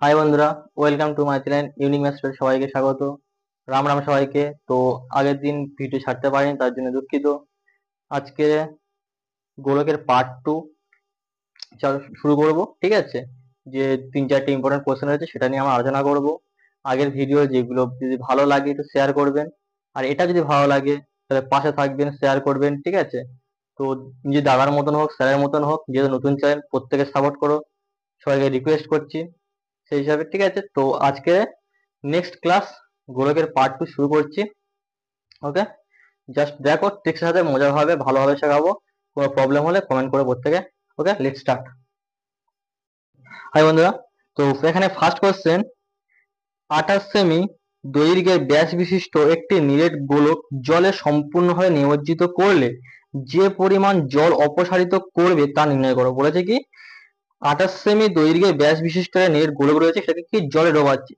High বন্ধুরা, welcome to my channel unique maths. সবাইকে স্বাগত। রাম রাম সবাইকে। তো আগের দিন ভিডিও ছাড়তে পারিনি, তার জন্য দুঃখিত। আজকে গোলকের পার্ট 2 শুরু করব, ঠিক আছে। যে 3-4টে ইম্পর্টেন্ট কোশ্চেন রয়েছে সেটা নিয়ে আমরা আলোচনা করব। আগের ভিডিও যেগুলো যদি ভালো লাগে একটু শেয়ার করবেন, আর এটা যদি ভালো লাগে তাহলে পাশে থাকবেন, শেয়ার করবেন, ঠিক আছে। তো নিজে দাদার মতন হোক, স্যারের মতন হোক, যেহেতু নতুন চ্যানেল, প্রত্যেকে সাপোর্ট করো, সবাইকে রিকোয়েস্ট করছি সেই হিসাবে, ঠিক আছে। তো আজকে নেক্সট ক্লাস গোলকের পার্ট 2 শুরু করছি। ওকে, জাস্ট দেখো, ট্রিক্সের সাথে মজা হবে, ভালোভাবে শেখাবো। কোনো প্রবলেম হলে কমেন্ট করে প্রত্যেকে। ওকে, লেটস স্টার্ট। হাই বন্ধুরা, তো এখানে ফার্স্ট কোশ্চেন, 28 সেমি দৈর্ঘ্যের ব্যাস বিশিষ্ট একটি নিরেট গোলক জলে সম্পূর্ণভাবে নিমজ্জিত করলে যে পরিমাণ জল অপসারিত করবে তা নির্ণয় করো। বলেছে কি 28 সেমি দৈর্ঘ্যের ব্যাস বিশিষ্ট নিরেট গোলক রয়েছে, সেটাকে কি জলে ডোবাচ্ছে।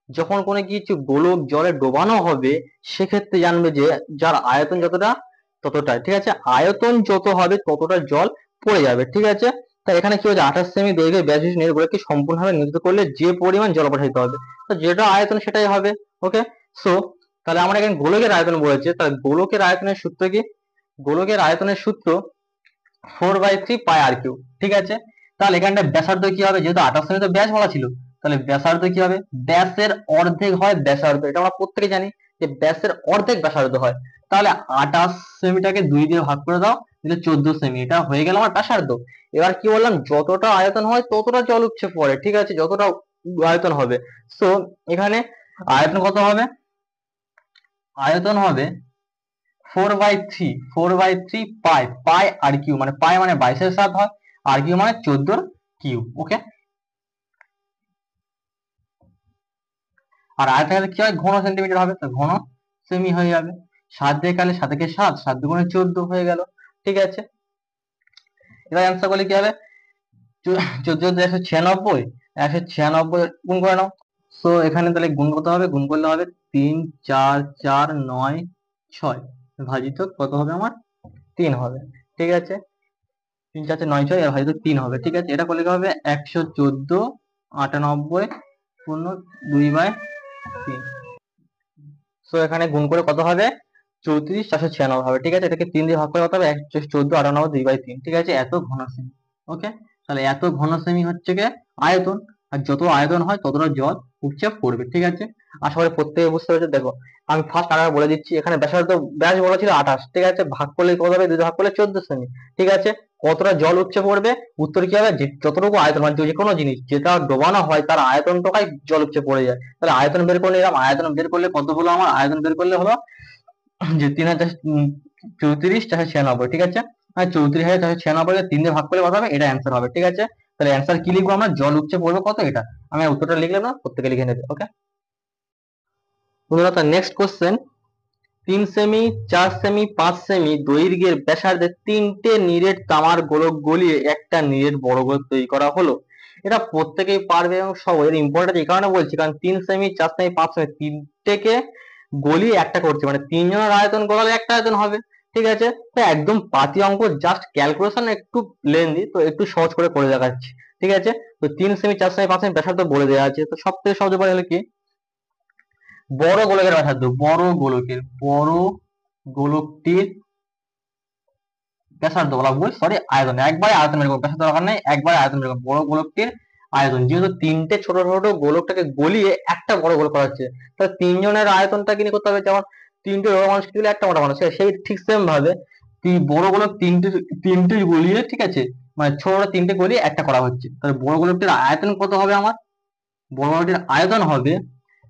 যখন কোনো কিছু গোলক জলে ডোবানো হবে সেক্ষেত্রে জানবে যে যার আয়তন যতটা ততটাই, ঠিক আছে। আয়তন যত হবে ততটা জল পড়ে যাবে, ঠিক আছে। তাই এখানে কি হচ্ছে, 28 সেমি দৈর্ঘ্যের ব্যাস বিশিষ্ট নিরেট গোলককে সম্পূর্ণভাবে নির্মিত করলে যে পরিমাণ জল অপসারিত হবে, তো যেটা আয়তন সেটাই হবে। ওকে, সো তাহলে আমরা এখানে গোলকের আয়তন বলেছে, তাহলে গোলকের আয়তনের সূত্র কি? গোলকের আয়তনের সূত্র 4/3 পাই আর কিউ, ঠিক আছে। তাহলে এখানটা ব্যাসার্ধ কি হবে, যেহেতু 28 সেমি তো ব্যাস বলা ছিল, তাহলে ব্যাসার্ধ কি হবে? ব্যাসের অর্ধেক হয় ব্যাসার্ধ, এটা আমরা প্রত্যেকে জানি যে ব্যাসের অর্ধেক ব্যাসার্ধ হয়। তাহলে 28 সেমিটাকে 2 দিয়ে ভাগ করে দাও, এটা 14 সেমি, এটা হয়ে গেল আমার ব্যাসার্ধ। এবার কি বললাম, যতটা আয়তন হয় ততটা জল উপচে পড়ে, ঠিক আছে, যতটা আয়তন হবে। সো এখানে আয়তন কত হবে? আয়তন হবে 4/3 পাই আর কিউ, মানে পাই মানে 22-এর 7 হয়, আর কিউ মানে 14-এর কিউ। ওকে, আর আয়তন কি হয়, ঘন সেন্টিমিটার হবে, তো ঘন সেমি হয়ে যাবে। 7 দিয়ে কালে 7 একে 7, 7 দুগুণে 14 হয়ে গেল, ঠিক আছে। এবার অ্যান্সার করলে কি হবে, 14 196 গুণ করে নাও। সো এখানে তাহলে গুণ কত হবে, গুণ করলে হবে 3 4 4 9 6 ভাজিত কত হবে আমার 3 হবে, ঠিক আছে। 3 4 9 6 আর ভাজিত 3 হবে, ঠিক আছে। এটা করলে কি হবে, 114 98 পূর্ণ 2/3। সো এখানে গুণ করে কত হবে, 34 496 হবে, ঠিক আছে। এটাকে 3 দিয়ে ভাগ করে কত হবে, 114 98 2/3, ঠিক আছে। এত ঘন সেমি। ওকে, তাহলে এত ঘন সেমি হচ্ছে গিয়ে আয়তন, আর যত আয়তন হয় ততটা জল উপচে পড়বে, ঠিক আছে। আশা করি প্রত্যেকে বুঝতে পেরেছে। দেখো, আমি ফার্স্ট আবার বলে দিচ্ছি, এখানে ব্যাসার্ধ ব্যাস বলা ছিল 28, ঠিক আছে। ভাগ করলে কত হবে, 2 দিয়ে ভাগ করলে 14 সেমি, ঠিক আছে। কতটা জল উপচে পড়বে, উত্তর কি হবে, যতটুকু আয়তন মানে যে কোনো জিনিস যেটা ডোবানো হয় তার আয়তনটাই জল উপচে পড়ে যায়। তাহলে আয়তন বের করে নিলাম, আয়তন বের করলে কত হলো, আমার আয়তন বের করলে হলো যে 3496, ঠিক আছে। আর 34,496 3 দিয়ে ভাগ করলে কত হবে, এটা অ্যান্সার হবে, ঠিক আছে। তাহলে অ্যান্সার কি লিখবো আমরা, জল উপচে পড়বে কত, এটা আমি উত্তরটা লিখলাম না, প্রত্যেকে লিখে নেবে। ওকে বন্ধুরা, তার next question, 3 semi 4 semi 5 semi দৈর্ঘ্যের ব্যাসার্ধে 3টে নিরেট তামার গোলক গলিয়ে একটা নিরেট বড় গোলক তৈরি করা হলো। এটা প্রত্যেকেই পারবে এবং সব, এর ইম্পর্টেন্ট এই কারণে বলছি কারণ 3 সেমি 4 সেমি 5 সেমি তিনটেকে গলিয়ে একটা করছে, মানে তিনজনের আয়তন গলালে একটা আয়তন হবে, ঠিক আছে। তো একদম পাতি অঙ্ক, জাস্ট ক্যালকুলেশন একটু লেন্দি, তো একটু সহজ করে দেখাচ্ছি, ঠিক আছে। তো 3 সেমি 4 সেমি 5 সেমি ব্যাসার্ধ বলে দেওয়া আছে, তো সব থেকে সহজ উপায় হলো কি, বড় গোলকের ব্যাসার্ধ, বড় গোলকটির ব্যাসার্ধ বলা ভুল, সরি, আয়তন, একবারে আয়তন বের করবো, ব্যাসার্ধ দরকার নেই, একবারে আয়তন বের করবো। বড় গোলকটির আয়তন, যেহেতু তিনটে ছোট ছোট গোলকটাকে গলিয়ে একটা বড় গোলক করা হচ্ছে, তাহলে তিনজনের আয়তনটা কি করতে হবে, যেমন তিনটে বড় মানুষ গেলে একটা মোটা মানুষ, সেই ঠিক সেম ভাবে বড় গোলক তিনটে তিনটে গলিয়ে, ঠিক আছে, মানে ছোট তিনটে গলিয়ে একটা করা হচ্ছে। তাহলে বড় গোলকটির আয়তন কত হবে, আমার বড় গোলকটির আয়তন হবে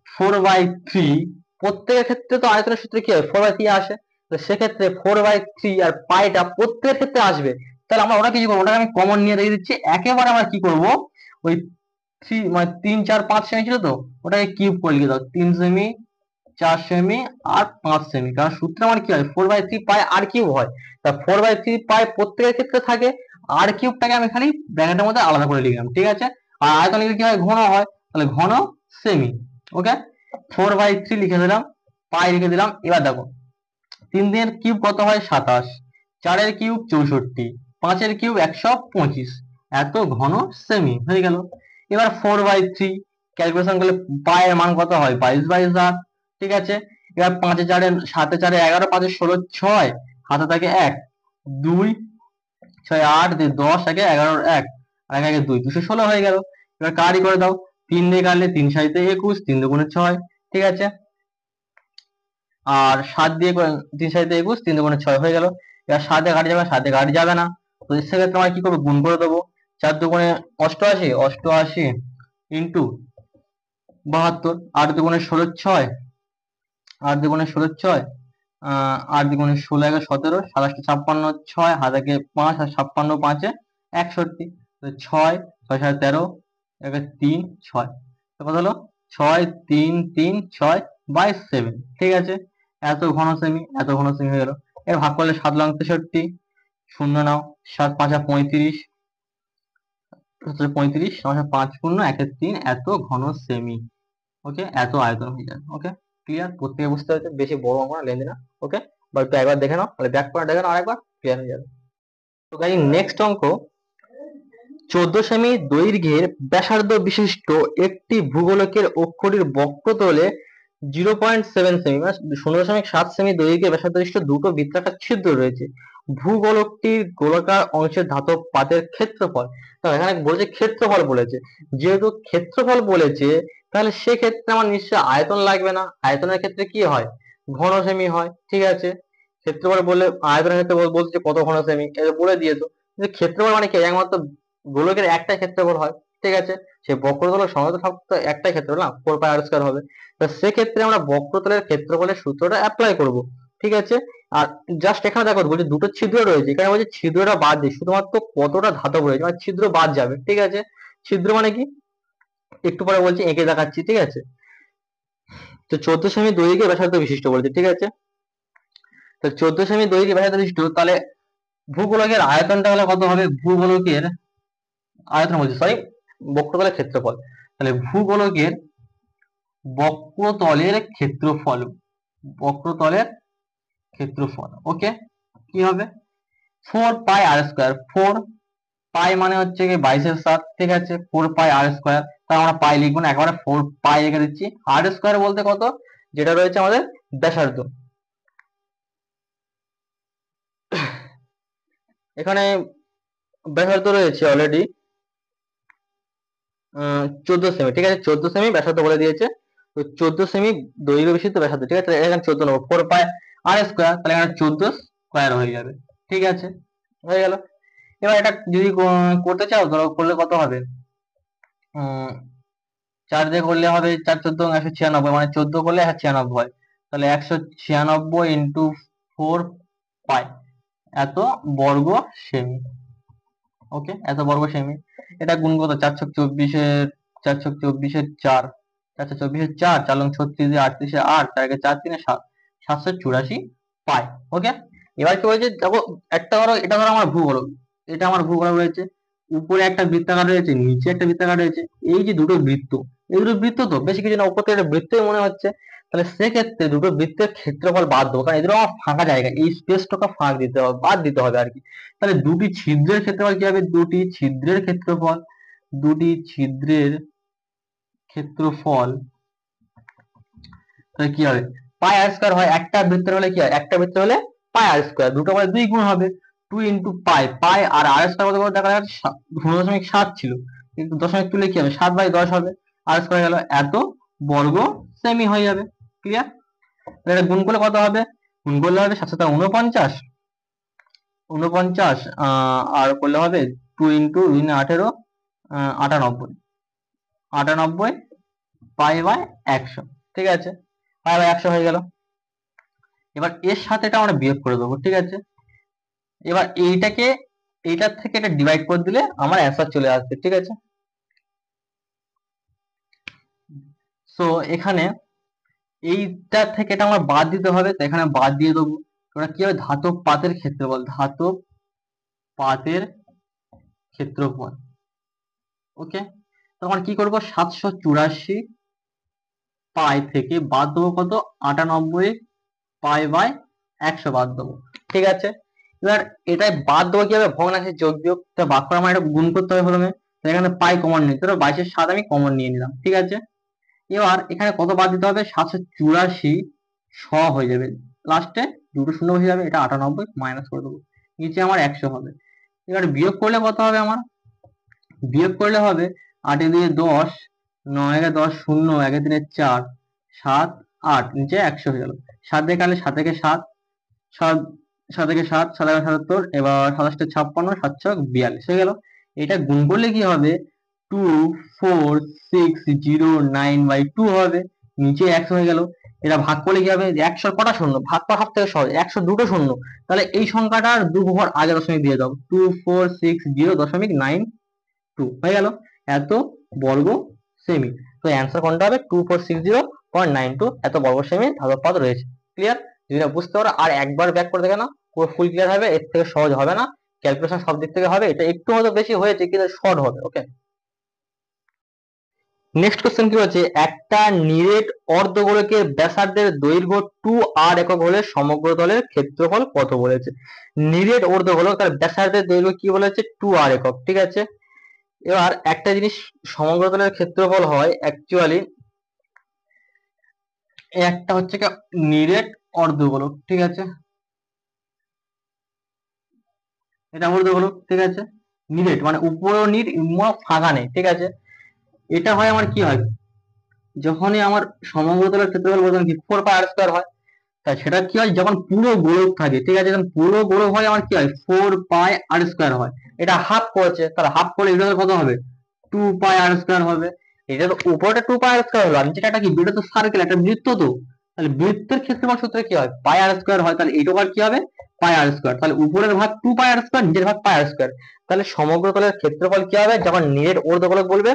4/3। প্রত্যেকের ক্ষেত্রে তো আয়তনের সূত্রে কি হয়, 4/3 আসে, তো সেক্ষেত্রে 4/3 আর পাইটা প্রত্যেকের ক্ষেত্রে আসবে। তাহলে আমরা ওটা কিছু করবো, ওটাকে আমি কমন নিয়ে রেখে দিচ্ছি, একেবারে আমরা কি করব, ওই 3 মানে 3 4 5 সেমি ছিল তো, ওটাকে কিউব করে লিখে দাও, 3 সেমি 4 সেমি আর 5 সেমি, কারণ সূত্রে আমার কি হয়, 4/3 পাই আর কিউব হয়। তা 4/3 পাই প্রত্যেকের ক্ষেত্রে থাকে, আর কিউবটাকে আমি খালি ব্র্যাকেটের মধ্যে আলাদা করে লিখলাম, ঠিক আছে। আর আয়তন লিখলে কি হয়, ঘন হয়, তাহলে ঘন সেমি। ওকে, 4/3 লিখে দিলাম, পাই লিখে দিলাম। এবার দেখো, 3 এর কিউব কত হয়, 27, 4-এর কিউব 64, 5-এর কিউব 125, এত ঘন সেমি হয়ে গেল। এবার 4/3 ক্যালকুলেশন করলে পায়ের মান কত হয় 22/7। ঠিক আছে, এবার 5 4 7 4 11 5 16 6 হাতে থাকে 1 2 6 8 10 একে 11 1 আর 1 2 216 হয়ে গেল। এবার কারি করে দাও, 3 দিয়ে কাটলে 3 7 21 3 2 6। ঠিক আছে, আর 7 দিয়ে 3 7 21 3 2 6 হয়ে গেল। এবার 7 দিয়ে কাটি যাবে, 7 দিয়ে কাটি যাবে না, তো সেক্ষেত্রে আমরা কি করবো, গুণ করে দেবো। 4 2 88 88 ইন্টু 72, 8 2 16 6 8 2 16 6 8 2 16 1 17 27 56 6 হাতে 5 আর 56 5 61, 6 6 7 13 3 6, কত হলো 6 3 3 6 22 7। ঠিক আছে, এত ঘন সেমি, এত ঘন সেমি হয়ে গেল। এর ভাগ করলে 7 লং 63, শূন্য নাও, 7 5 35 35 5 পূর্ণ 1 3, এত ঘন সেমি। ওকে, এত আয়তন হয়ে যাবে। ওকে, ক্লিয়ার, প্রত্যেকে বুঝতে হচ্ছে, বেশি বড় অঙ্ক না, লেন্দি না। ওকে, বা একটু একবার দেখে নাও, তাহলে ব্যাক করে দেখে নাও আরেকবার, ক্লিয়ার হয়ে যাবে। তো গাইস, নেক্সট অঙ্ক, 14 সেমি দৈর্ঘ্যের ব্যাসার্ধ বিশিষ্ট একটি ভূগোলকের অক্ষটির বক্রতলে 0.7 সেমি মানে 0.7 সেমি দৈর্ঘ্যের ব্যাসার্ধ বিশিষ্ট দুটো বৃত্তাকার ছিদ্র রয়েছে। ভূগোলকটির গোলাকার অংশের ধাতব পাতের ক্ষেত্রফল। তো এখানে বলেছে ক্ষেত্রফল বলেছে, যেহেতু ক্ষেত্রফল বলেছে তাহলে সেক্ষেত্রে আমার নিশ্চয়ই আয়তন লাগবে না। আয়তনের ক্ষেত্রে কি হয়, ঘন সেমি হয়। ঠিক আছে, ক্ষেত্রফল বলে আয়তনের ক্ষেত্রে বলছে কত ঘন সেমি, এটা বলে দিয়েছো। কিন্তু ক্ষেত্রফল মানে কি, একমাত্র গোলকের একটাই ক্ষেত্রফল হয়। ঠিক আছে, সে বক্রতলের সমতল সব তো একটাই ক্ষেত্রফল না, 4πr² হবে। তো সেক্ষেত্রে আমরা বক্রতলের ক্ষেত্রফলের সূত্রটা অ্যাপ্লাই করব। ঠিক আছে, আর জাস্ট এখানে দেখো বলছে দুটো ছিদ্র রয়েছে, এখানে বলছে ছিদ্রটা বাদ দিয়ে শুধুমাত্র কতটা ধাতব রয়েছে, মানে ছিদ্র বাদ যাবে। ঠিক আছে, ছিদ্র মানে কি একটু পরে বলছি, এঁকে দেখাচ্ছি। ঠিক আছে, তো 14 সেমি দৈর্ঘ্যে ব্যাসার্ধ বিশিষ্ট বলেছে। ঠিক আছে, তো 14 সেমি দৈর্ঘ্যে ব্যাসার্ধ বিশিষ্ট, তাহলে ভূগোলকের আয়তনটা হলে কত হবে, ভূগোলকের আয়তন বলছে, সরি, বক্রতলের ক্ষেত্রফল। তাহলে ভূগোলকের বক্রতলের ক্ষেত্রফল, বক্রতলের ক্ষেত্রফল, ওকে, কি হবে 4πr²। 4 পাই মানে হচ্ছে কি 22/7। ঠিক আছে, 4πr², তাহলে আমরা পাই লিখবো না, একেবারে 4 পাই লিখে দিচ্ছি। r² বলতে কত, যেটা রয়েছে আমাদের ব্যাসার্ধ। এখানে ব্যাসার্ধ রয়েছে অলরেডি 14 সেমি। ঠিক আছে, 14 সেমি ব্যাসার্ধ বলে দিয়েছে, তো 14 সেমি দৈর্ঘ্য বিশিষ্ট ব্যাসার্ধ। ঠিক আছে, এখানে 14 নেবো, 4πr², তাহলে এখানে 14 স্কয়ার হয়ে যাবে। ঠিক আছে, হয়ে গেল। এবার এটা যদি করতে চাও, ধরো করলে কত হবে, 4 দিয়ে করলে হবে 4 14 196, মানে 14 করলে 196 হয়। তাহলে 196 ইন্টু 4 পাই, এত বর্গ সেমি। ওকে, এত বর্গ সেমি। এটা গুণ কত, 4 ছক 24-এর 4 ছক 24-এর 4, 4 ছক 24-এর 4, 4 লং 36 দিয়ে 38-এ 8, 4 কে 4 3 7, 784 পাই। ওকে, এবার কি হয়েছে দেখো, একটা ধরো, এটা ধরো আমার ভূগোলক, এটা আমার ভূগোলক রয়েছে, উপরে একটা বৃত্তাকার রয়েছে, নিচে একটা বৃত্তাকার রয়েছে। এই যে দুটো বৃত্ত, এই দুটো বৃত্ত তো বেশি কিছু না, উপর থেকে একটা বৃত্তই মনে হচ্ছে। তাহলে সেক্ষেত্রে দুটো বৃত্তের ক্ষেত্রফল বাদ দেবো, কারণ এদের আমার ফাঁকা জায়গা, এই স্পেসটাকে ফাঁক দিতে হবে, বাদ দিতে হবে আর কি। তাহলে দুটি ছিদ্রের ক্ষেত্রফল কি হবে, দুটি ছিদ্রের ক্ষেত্রফল, দুটি ছিদ্রের ক্ষেত্রফল, তাহলে কি হবে, πr² হয়। একটা বৃত্তের হলে কি হয়, একটা বৃত্ত হলে πr², দুটো করে 2 গুণ হবে, 2 ইন্টু পাই, পাই আর r² কত করে দেখা যাচ্ছে 0.7 ছিল, কিন্তু দশমিক তুলে কি হবে 7/10 হবে, r² গেল, এত বর্গ সেমি হয়ে যাবে। ক্লিয়ার, এটা গুণ করলে কত হবে, গুণ করলে হবে 7 7 49, 49 আর করলে হবে 2 ইন্টু 2 18, 98, 98 π/100। ঠিক আছে, π/100 হয়ে গেল। এবার এর সাথে এটা আমরা বিয়োগ করে দেবো। ঠিক আছে, এবার এইটাকে এইটার থেকে এটা ডিভাইড করে দিলে আমার অ্যান্সার চলে আসবে। ঠিক আছে, সো এখানে এইটা থেকে এটা আমার বাদ দিতে হবে, তো এখানে বাদ দিয়ে দেবো। ওটা কি হবে, ধাতব পাতের ক্ষেত্রফল, ধাতব পাতের ক্ষেত্রফল। ওকে, তখন কি করব, 784 পাই থেকে বাদ দেবো কত, 98 π/100 বাদ দেবো। ঠিক আছে, এবার এটাই বাদ দেবো কিভাবে, ভগ্নাংশের যোগ বিয়োগ, তা বাদ করে আমার এটা গুণ করতে হবে প্রথমে। এখানে পাই কমন নিতে হবে, 22/7 আমি কমন নিয়ে নিলাম, ঠিক আছে। এবার এখানে কত বাদ দিতে হবে, 784 হয়ে যাবে, লাস্টে দুটো শূন্য বসে যাবে, এটা 98 মাইনাস করে দেবো, নিচে আমার 100 হবে। এবার বিয়োগ করলে কত হবে, আমার বিয়োগ করলে হবে 8 এ 2 10, 9 এ 10, 0 1 এ 3 4, 7 8, নিচে 100 হয়ে গেল। 7 দিয়ে কাটলে 7 থেকে 7, 7 7 থেকে 7, 7 77, এবার 27 56, 7 6 42 হয়ে গেল। এটা গুণ করলে কি হবে, 246092 হবে, নিচে 100 হয়ে গেল। এটা ভাগ করলে কি হবে, 100 কটা শূন্য, ভাগ করা সব থেকে সহজ, 100 দুটো শূন্য, তাহলে এই সংখ্যাটার দু ঘর আগে দশমিক দিয়ে দাও, 2460.92 হয়ে গেল, এত বর্গ সেমি। তো অ্যান্সার কোনটা হবে, 2460.92 এত বর্গ সেমি ধাতব রয়েছে। ক্লিয়ার? যদি না বুঝতে পারো আর একবার ব্যাক করে দেখে না, পুরো ফুল ক্লিয়ার হবে, এর থেকে সহজ হবে না, ক্যালকুলেশন সব দিক থেকে হবে, এটা একটু হয়তো বেশি হয়েছে কিন্তু শর্ট হবে। ওকে, নেক্সট কোশ্চেন কি হচ্ছে, একটা নিরেট অর্ধগোলকের ব্যাসার্ধের দৈর্ঘ্য 2r একক হলে সমগ্র তলের ক্ষেত্রফল কত বলেছে। নিরেট অর্ধগোলক তার ব্যাসার্ধের দৈর্ঘ্য কি বলেছে, 2r একক, ঠিক আছে। এবার একটা জিনিস সমগ্র তলের ক্ষেত্রফল হয় অ্যাকচুয়ালি, একটা হচ্ছে কি নিরেট অর্ধগোলক, ঠিক আছে, এটা অর্ধগোলক, ঠিক আছে, নিরেট মানে উপর নিট ফাঁকা নেই, ঠিক আছে। এটা হয় আমার কি হয়, যখনই আমার সমগ্র তলের ক্ষেত্রফল বলতে কি 4πr² হয়, তাই সেটা কি হয় যখন পুরো গোলক থাকে, ঠিক আছে, যখন পুরো গোলক হয় আমার কি হয় 4πr² হয়। এটা হাফ করেছে, তাহলে হাফ করলে এটা কত হবে, 2πr² হবে। এটা তো উপরটা 2πr² হলো, আর নিচেটা কি, এটা তো সার্কেল, একটা বৃত্ত, তো তাহলে বৃত্তের ক্ষেত্রফল সূত্রে কি হয়, πr² হয়, তাহলে এইটুকু আর কি হবে, πr², তাহলে উপরের ভাগ 2πr², নিচের ভাগ πr²। তাহলে সমগ্র তলের ক্ষেত্রফল কি হবে, যখন নিরেট অর্ধগোলক বলবে,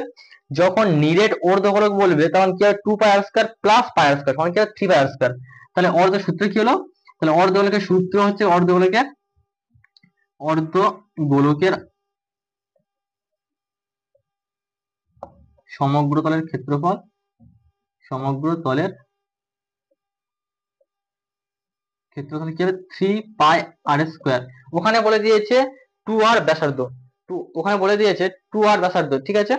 যখন নিরেট অর্ধগোলক বলবে তখন কি হবে, 2πr² প্লাস πr², তখন কি হবে 3πr²। তাহলে অর্ধ সূত্র কি হলো, তাহলে অর্ধগোলকের সূত্র হচ্ছে, অর্ধগোলকের সমগ্র তলের ক্ষেত্রফল, সমগ্র তলের ক্ষেত্রফল কি হবে 3πr²। ওখানে বলে দিয়েছে 2r ব্যাসার্ধ, ওখানে বলে দিয়েছে 2r ব্যাসার্ধ, ঠিক আছে।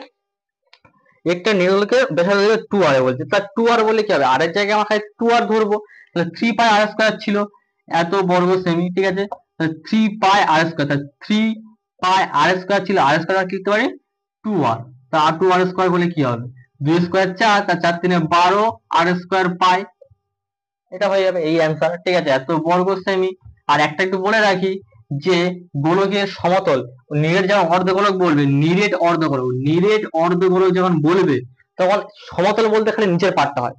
একটা নিরলকের ব্যাসার্ধ 2r বলছে, তা 2r বলে কি হবে, r এর জায়গায় আমরা 2r ধরবো, তাহলে 3πr² ছিল এত বর্গ সেমি, ঠিক আছে, তাহলে 3πr², তাহলে 3πr² ছিল, r² কি লিখতে পারি 2r, তা 2r² বলে কি হবে, 2 স্কয়ার 4, তার 4 3 12, r² পাই, এটা হয়ে যাবে এই অ্যান্সার, ঠিক আছে, এত বর্গ সেমি। আর একটা একটু বলে রাখি যে গোলকের সমতল, নিরেট যখন অর্ধগোলক বলবে, নিরেট অর্ধগোলক যখন বলবে তখন সমতল বলতে খালি নিচের পার্টটা হয়,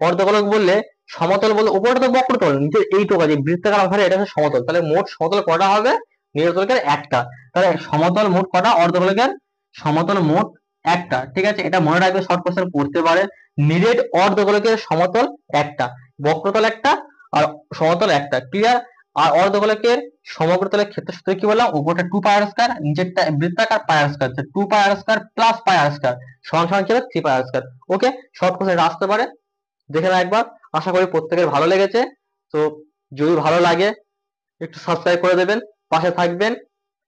অর্ধগোলক বললে সমতল বলতে উপরটা তো বক্রতল, নিচের এইটুকু আছে বৃত্তাকার আকারে, এটা হচ্ছে সমতল। তাহলে মোট সমতল কটা হবে, নিরেট অর্ধগোলকের একটা, তাহলে সমতল মোট কটা, অর্ধগোলকের সমতল মোট একটা, ঠিক আছে, এটা মনে রাখবে, শর্ট কোশ্চেন পড়তে পারে। নিরেট অর্ধগোলকের সমতল একটা, বক্রতল একটা, আর সমতল একটা, ক্লিয়ার। আর অর্ধগোলকের সমগ্রতলের ক্ষেত্রসূত্র কি বললাম, উপরটা 2πr², নিচেরটা বৃত্তাকার πr², 2πr² প্লাস πr² সমান সমান কি হবে 3πr²। ওকে, শর্ট কোশ্চেন আসতে পারে, দেখে না একবার। আশা করি প্রত্যেকের ভালো লেগেছে। তো যদি ভালো লাগে একটু সাবস্ক্রাইব করে দেবেন, পাশে থাকবেন,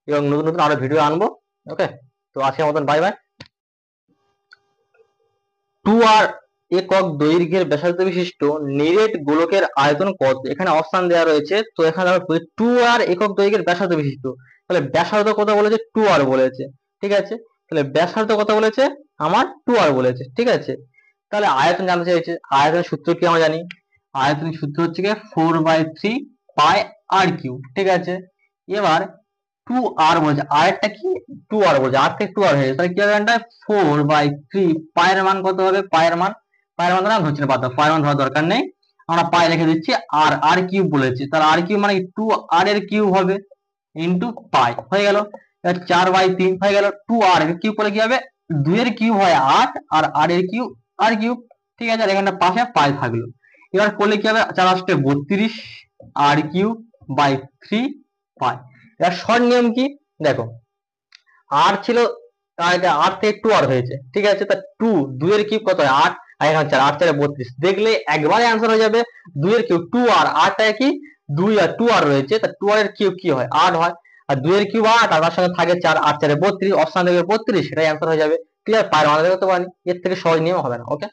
এবং নতুন নতুন আরো ভিডিও আনবো। ওকে, তো আজকের মতন বাই বাই। 2r একক দৈর্ঘ্যের ব্যাসার্ধ বিশিষ্ট নিরেট গোলকের আয়তন কত, এখানে অপশন দেওয়া রয়েছে। তো এখানে আমরা 2r একক দৈর্ঘ্যের ব্যাসার্ধ বিশিষ্ট, তাহলে ব্যাসার্ধ কত বলেছে, 2r বলেছে, ঠিক আছে, তাহলে ব্যাসার্ধ কত বলেছে, আমার 2r বলেছে, ঠিক আছে। তাহলে আয়তন জানতে চাইছে, আয়তনের সূত্র কি আমরা জানি, আয়তনের সূত্র হচ্ছে কি 4/3πr³, ঠিক আছে। এবার 2r বলছে, আরেকটা কি 2r বলছে, আর থেকে 2r হয়ে গেছে, তাহলে কি হবে, 4/3, পায়ের মান কত হবে, পায়ের মান না ধরছি না, বাদ দাও, পায়ের মান ধরার দরকার নেই, আমরা পায়ে রেখে দিচ্ছি, আর আর কিউব বলেছে, তাহলে আর কিউব মানে 2r এর কিউব হবে ইন্টু পাই, হয়ে গেল। 4/3 হয়ে গেল, 2r এর কিউব করলে কি হবে, 2 এর কিউব হয় 8, আর r এর কিউব আর কিউব, ঠিক আছে, আর এখানটা পাশে পাই থাকলো। এবার করলে কি হবে, 4 8 32, r³ পাই। এবার শর্ট নিয়ম কি দেখো, আর ছিল, আর থেকে 2r হয়েছে, ঠিক আছে, তা 2 এর কিউব কত হয় 8, আর এখানে 4, 8 4 32, দেখলে একবারে অ্যান্সার হয়ে যাবে 2 এর কিউব 2r, 8টা কি 2 আর 2r রয়েছে, তা 2r এর কিউব কি হয় 8 হয়, আর 2 এর কিউব 8 আর তার সঙ্গে থাকে 4, 8 4 32, অপশন থেকে 32, সেটাই অ্যান্সার হয়ে যাবে। ক্লিয়ার? পায়ের মাথা থেকে করতে পারি, এর থেকে সহজ নিয়ম হবে না। ওকে।